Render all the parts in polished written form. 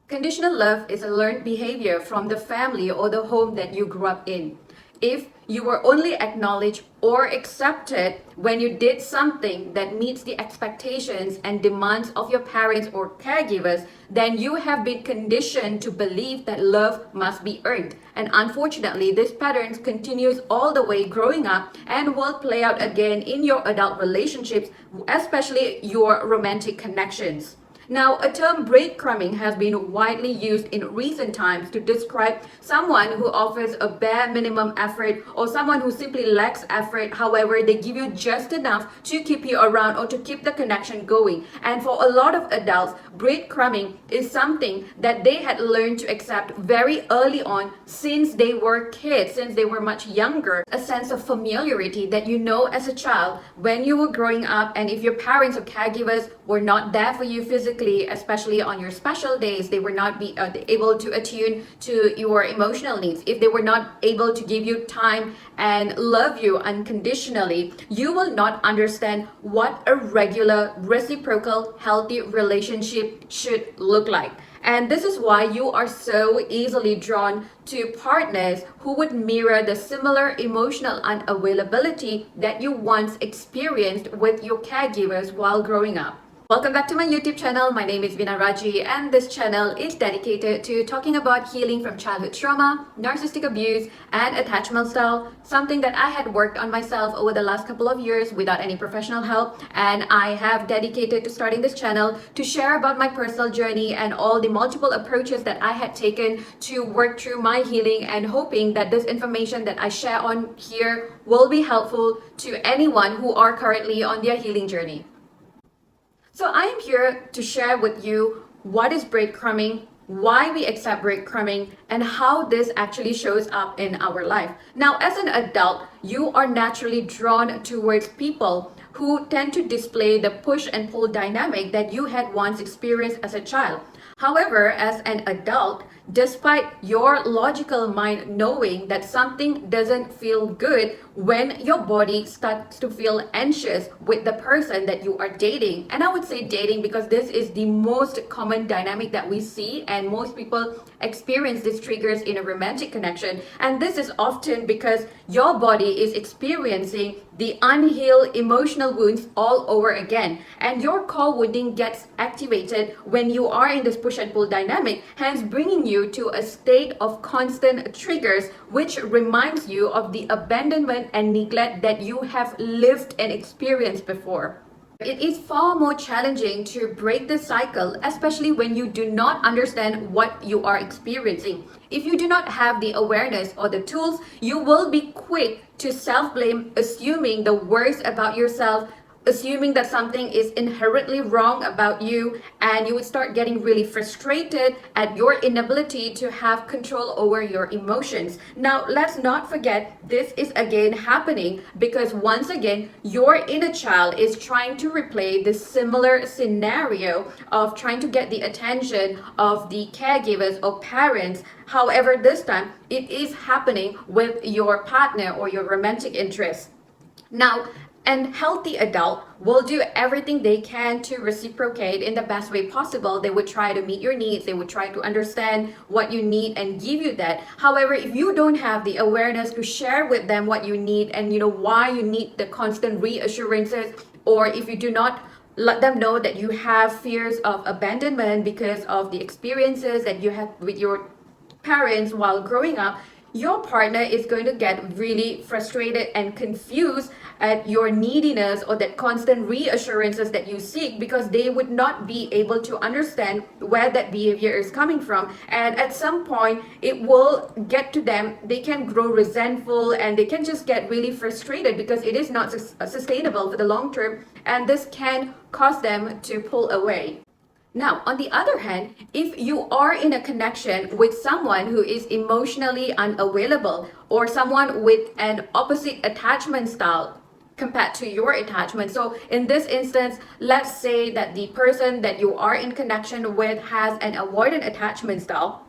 Conditional love is a learned behavior from the family or the home that you grew up in. If you were only acknowledged or accepted when you did something that meets the expectations and demands of your parents or caregivers, then you have been conditioned to believe that love must be earned. And unfortunately, this pattern continues all the way growing up and will play out again in your adult relationships, especially your romantic connections. Now, a term breadcrumbing has been widely used in recent times to describe someone who offers a bare minimum effort or someone who simply lacks effort. However, they give you just enough to keep you around or to keep the connection going. And for a lot of adults, breadcrumbing is something that they had learned to accept very early on since they were kids, since they were much younger. A sense of familiarity that you know as a child when you were growing up, and if your parents or caregivers were not there for you physically, especially on your special days, they were not able to attune to your emotional needs. If they were not able to give you time and love you unconditionally, you will not understand what a regular, reciprocal, healthy relationship should look like. And this is why you are so easily drawn to partners who would mirror the similar emotional unavailability that you once experienced with your caregivers while growing up. Welcome back to my YouTube channel. My name is Vina Raji, and this channel is dedicated to talking about healing from childhood trauma, narcissistic abuse, and attachment style, something that I had worked on myself over the last couple of years without any professional help. And I have dedicated to starting this channel to share about my personal journey and all the multiple approaches that I had taken to work through my healing, and hoping that this information that I share on here will be helpful to anyone who are currently on their healing journey. So I am here to share with you what is breadcrumbing, why we accept breadcrumbing, and how this actually shows up in our life. Now, as an adult, you are naturally drawn towards people who tend to display the push and pull dynamic that you had once experienced as a child. However, as an adult, despite your logical mind knowing that something doesn't feel good when your body starts to feel anxious with the person that you are dating, and I would say dating because this is the most common dynamic that we see, and most people experience these triggers in a romantic connection. And this is often because your body is experiencing the unhealed emotional wounds all over again, and your core wounding gets activated when you are in this push and pull dynamic, hence bringing you to a state of constant triggers, which reminds you of the abandonment and neglect that you have lived and experienced before. It is far more challenging to break this cycle, especially when you do not understand what you are experiencing. If you do not have the awareness or the tools, you will be quick to self-blame, assuming the worst about yourself, assuming that something is inherently wrong about you, and you would start getting really frustrated at your inability to have control over your emotions. Now, let's not forget, this is again happening because once again, your inner child is trying to replay this similar scenario of trying to get the attention of the caregivers or parents. However, this time it is happening with your partner or your romantic interest. Now, and healthy adult will do everything they can to reciprocate in the best way possible. They would try to meet your needs. They would try to understand what you need and give you that. However, if you don't have the awareness to share with them what you need and why you need the constant reassurances, or if you do not let them know that you have fears of abandonment because of the experiences that you had with your parents while growing up, your partner is going to get really frustrated and confused at your neediness or that constant reassurances that you seek, because they would not be able to understand where that behavior is coming from. And at some point, it will get to them. They can grow resentful and they can just get really frustrated because it is not sustainable for the long term. And this can cause them to pull away. Now, on the other hand, if you are in a connection with someone who is emotionally unavailable or someone with an opposite attachment style compared to your attachment. So in this instance, let's say that the person that you are in connection with has an avoidant attachment style.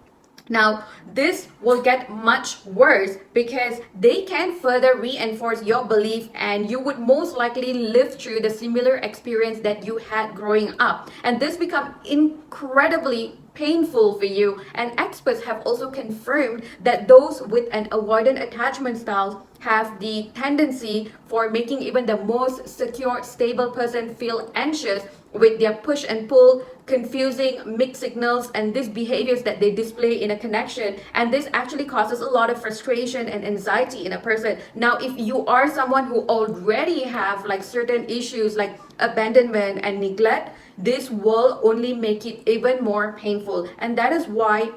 Now, this will get much worse because they can further reinforce your belief, and you would most likely live through the similar experience that you had growing up. And this becomes incredibly painful for you. And experts have also confirmed that those with an avoidant attachment style have the tendency for making even the most secure, stable person feel anxious with their push and pull, confusing mixed signals, and these behaviors that they display in a connection. And this actually causes a lot of frustration and anxiety in a person. Now, if you are someone who already have like certain issues like abandonment and neglect, this will only make it even more painful. And that is why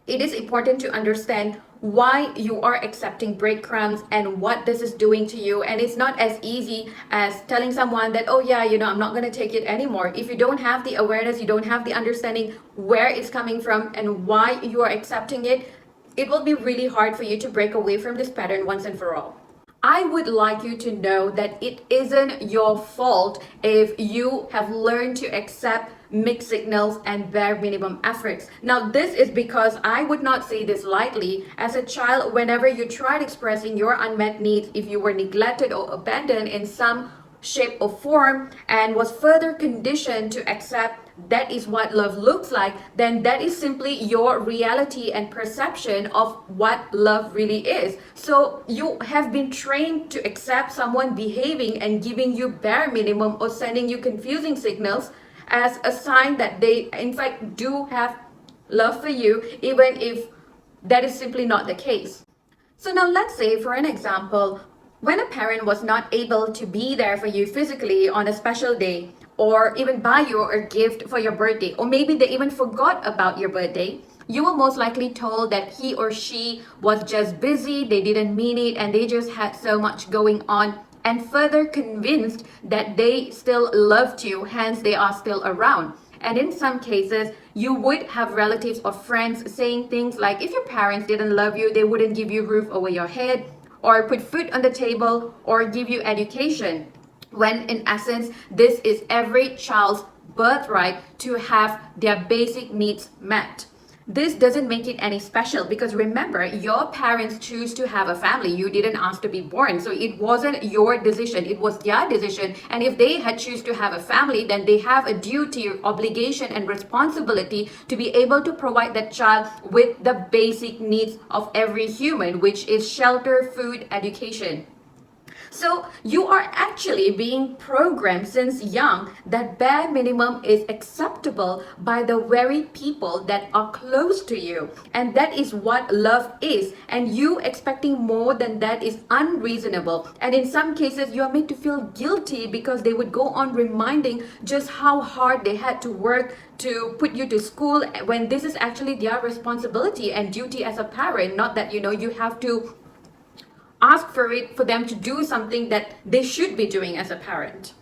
it is important to understand why you are accepting breadcrumbs and what this is doing to you. And it's not as easy as telling someone that, oh yeah, I'm not going to take it anymore. If you don't have the awareness, you don't have the understanding where it's coming from and why you are accepting it, it will be really hard for you to break away from this pattern once and for all. I would like you to know that it isn't your fault if you have learned to accept mixed signals and bare minimum efforts. Now, this is because I would not say this lightly. As a child, whenever you tried expressing your unmet needs, if you were neglected or abandoned in some shape or form and was further conditioned to accept that is what love looks like, then that is simply your reality and perception of what love really is. So you have been trained to accept someone behaving and giving you bare minimum or sending you confusing signals as a sign that they in fact do have love for you, even if that is simply not the case. So now let's say, for an example, when a parent was not able to be there for you physically on a special day, or even buy you a gift for your birthday, or maybe they even forgot about your birthday, you were most likely told that he or she was just busy, they didn't mean it, and they just had so much going on, and further convinced that they still loved you, hence they are still around. And in some cases, you would have relatives or friends saying things like, if your parents didn't love you, they wouldn't give you a roof over your head, or put food on the table, or give you education. When in essence, this is every child's birthright to have their basic needs met. This doesn't make it any special because remember, your parents choose to have a family. You didn't ask to be born. So it wasn't your decision. It was their decision. And if they had choose to have a family, then they have a duty, obligation, and responsibility to be able to provide that child with the basic needs of every human, which is shelter, food, education. So you are actually being programmed since young that bare minimum is acceptable by the very people that are close to you. And that is what love is. And you expecting more than that is unreasonable. And in some cases, you are made to feel guilty because they would go on reminding just how hard they had to work to put you to school when this is actually their responsibility and duty as a parent, not that, you have to ask for them to do something that they should be doing as a parent.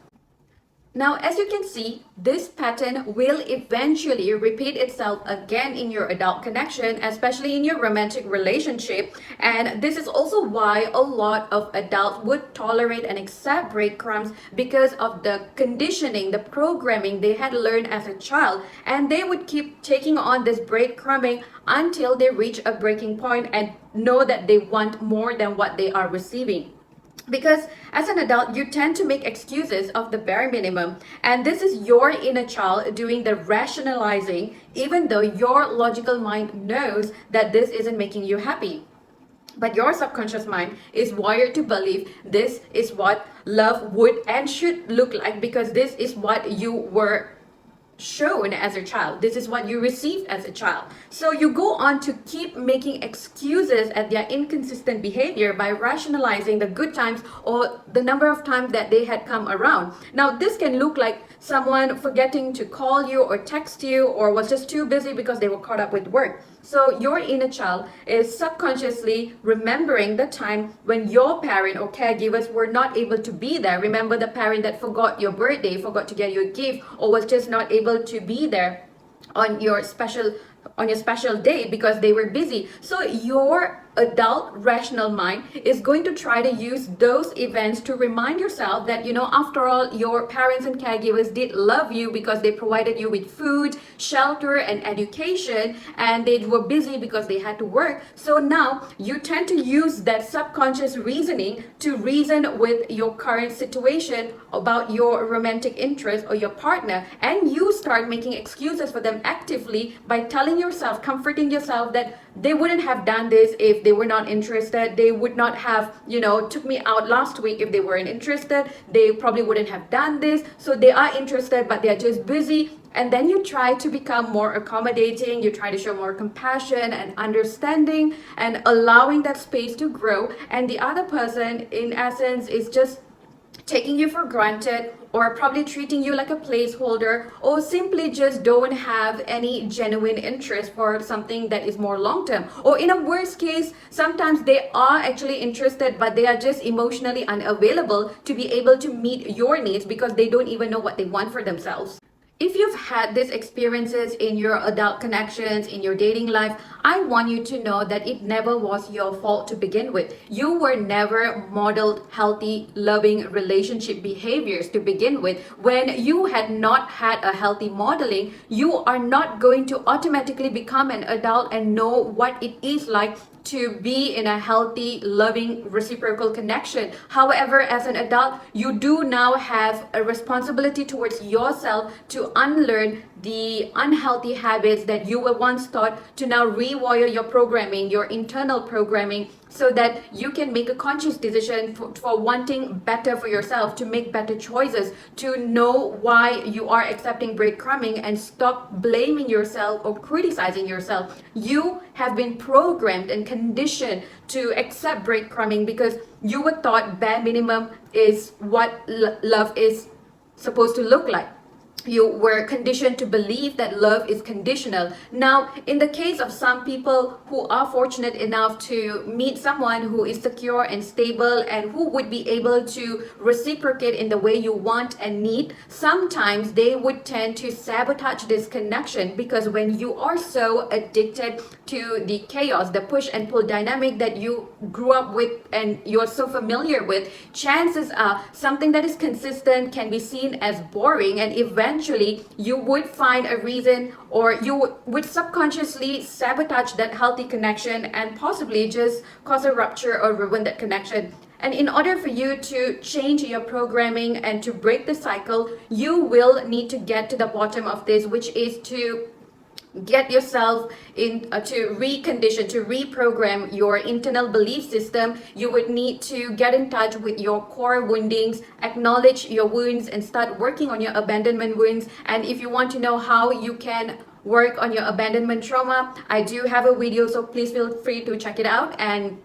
Now, as you can see, this pattern will eventually repeat itself again in your adult connection, especially in your romantic relationship. And this is also why a lot of adults would tolerate and accept breadcrumbs because of the conditioning, the programming they had learned as a child. And they would keep taking on this breadcrumbing until they reach a breaking point and know that they want more than what they are receiving. Because as an adult, you tend to make excuses of the bare minimum. And this is your inner child doing the rationalizing, even though your logical mind knows that this isn't making you happy. But your subconscious mind is wired to believe this is what love would and should look like because this is what you were shown as a child. This is what you received as a child. So you go on to keep making excuses at their inconsistent behavior by rationalizing the good times or the number of times that they had come around. Now, this can look like someone forgetting to call you or text you or was just too busy because they were caught up with work. So your inner child is subconsciously remembering the time when your parent or caregivers were not able to be there. Remember the parent that forgot your birthday, forgot to get you a gift, or was just not able to be there on your special day because they were busy. So your adult rational mind is going to try to use those events to remind yourself that, after all, your parents and caregivers did love you because they provided you with food, shelter, and education, and they were busy because they had to work. So now you tend to use that subconscious reasoning to reason with your current situation about your romantic interest or your partner, and you start making excuses for them actively by telling yourself, comforting yourself, that they wouldn't have done this if they were not interested. They would not have, took me out last week if they weren't interested. They probably wouldn't have done this. So they are interested, but they're just busy. And then you try to become more accommodating. You try to show more compassion and understanding and allowing that space to grow. And the other person, in essence, is just taking you for granted, or probably treating you like a placeholder, or simply just don't have any genuine interest for something that is more long term. Or in a worst case, sometimes they are actually interested, but they are just emotionally unavailable to be able to meet your needs because they don't even know what they want for themselves. If you've had these experiences in your adult connections, in your dating life, I want you to know that it never was your fault to begin with. You were never modeled healthy, loving relationship behaviors to begin with. When you had not had a healthy modeling, you are not going to automatically become an adult and know what it is like to be in a healthy, loving, reciprocal connection. However, as an adult, you do now have a responsibility towards yourself to unlearn the unhealthy habits that you were once taught, to now rewire your programming, your internal programming, so that you can make a conscious decision for wanting better for yourself, to make better choices, to know why you are accepting breadcrumbing and stop blaming yourself or criticizing yourself. You have been programmed and conditioned to accept breadcrumbing because you were taught bare minimum is what love is supposed to look like. You were conditioned to believe that love is conditional. Now, in the case of some people who are fortunate enough to meet someone who is secure and stable and who would be able to reciprocate in the way you want and need, sometimes they would tend to sabotage this connection, because when you are so addicted to the chaos, the push and pull dynamic that you grew up with and you're so familiar with, chances are something that is consistent can be seen as boring, and eventually you would find a reason, or you would subconsciously sabotage that healthy connection and possibly just cause a rupture or ruin that connection. And in order for you to change your programming and to break the cycle, you will need to get to the bottom of this, which is to get yourself in to recondition, to reprogram your internal belief system. You would need to get in touch with your core woundings, acknowledge your wounds, and start working on your abandonment wounds. And if you want to know how you can work on your abandonment trauma, I do have a video, so please feel free to check it out, and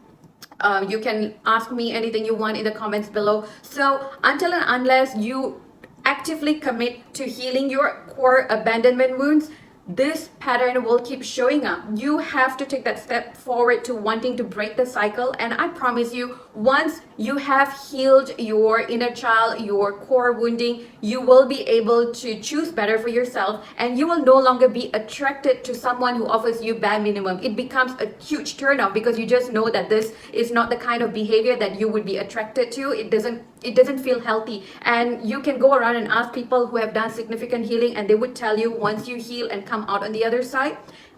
you can ask me anything you want in the comments below. So until and unless you actively commit to healing your core abandonment wounds, this pattern will keep showing up. You have to take that step forward to wanting to break the cycle. And I promise you, once you have healed your inner child, your core wounding, you will be able to choose better for yourself, and you will no longer be attracted to someone who offers you bare minimum. It becomes a huge turnoff because you just know that this is not the kind of behavior that you would be attracted to. It doesn't feel healthy. And you can go around and ask people who have done significant healing, and they would tell you once you heal and come out on the other side,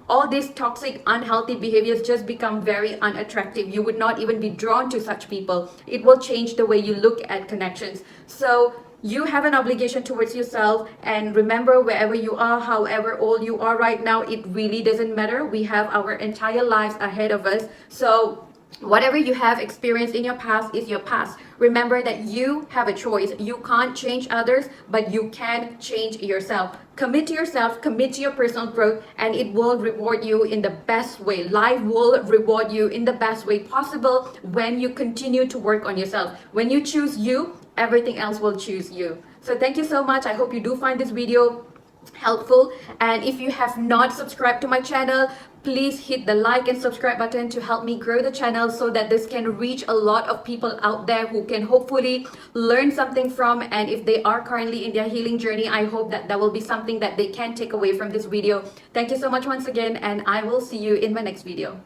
all these toxic, unhealthy behaviors just become very unattractive. You would not even be drawn to such people. It will change the way you look at connections. So you have an obligation towards yourself, and remember, wherever you are, however old you are right now, it really doesn't matter. We have our entire lives ahead of us. So whatever you have experienced in your past is your past. Remember that you have a choice. You can't change others, but you can change yourself. Commit to yourself, commit to your personal growth, and it will reward you in the best way. Life will reward you in the best way possible when you continue to work on yourself. When you choose you, everything else will choose you. So thank you so much. I hope you do find this video helpful, and if you have not subscribed to my channel, please hit the like and subscribe button to help me grow the channel, so that this can reach a lot of people out there who can hopefully learn something from. And if they are currently in their healing journey, I hope that will be something that they can take away from this video. Thank you so much once again, and I will see you in my next video.